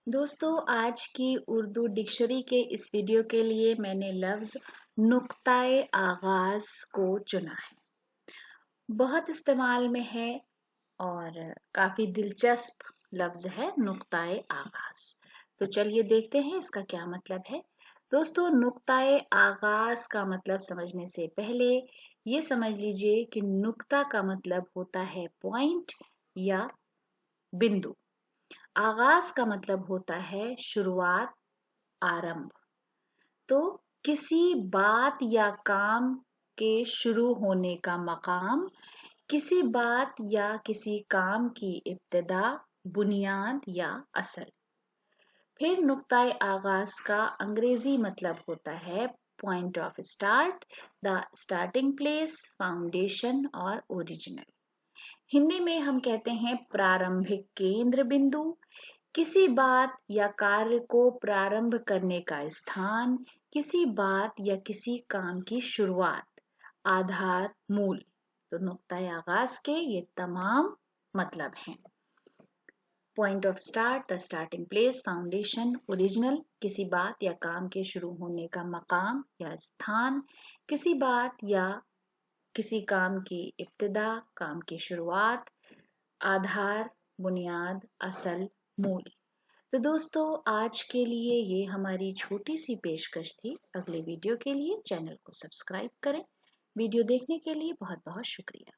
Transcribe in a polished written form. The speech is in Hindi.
दोस्तों, आज की उर्दू डिक्शनरी के इस वीडियो के लिए मैंने लफ्ज़ नुक्ताए आगाज़ को चुना है। बहुत इस्तेमाल में है और काफ़ी दिलचस्प लफ्ज़ है नुक्ताए आगाज़। तो चलिए देखते हैं इसका क्या मतलब है। दोस्तों, नुक्ताए आगाज़ का मतलब समझने से पहले ये समझ लीजिए कि नुक्ता का मतलब होता है पॉइंट या बिंदु। आगाज का मतलब होता है शुरुआत, आरंभ। तो किसी बात या काम के शुरू होने का मकाम, किसी बात या किसी काम की इब्तिदा, बुनियाद या असल। फिर नुक्ताए आगाज का अंग्रेजी मतलब होता है point of start, the starting place, foundation और ओरिजिनल। हिंदी में हम कहते हैं प्रारंभिक केंद्र बिंदु, किसी बात या कार्य को प्रारंभ करने का स्थान, किसी बात या किसी काम की शुरुआत, आधार, मूल। तो नुक्ता आगाज के ये तमाम मतलब हैं। Point of start, the starting place, foundation, original, किसी बात या काम के शुरू होने का मकाम या स्थान, किसी बात या किसी काम की इब्तिदा, काम की शुरुआत, आधार, बुनियाद, असल, मूल। तो दोस्तों, आज के लिए ये हमारी छोटी सी पेशकश थी। अगले वीडियो के लिए चैनल को सब्सक्राइब करें। वीडियो देखने के लिए बहुत बहुत शुक्रिया।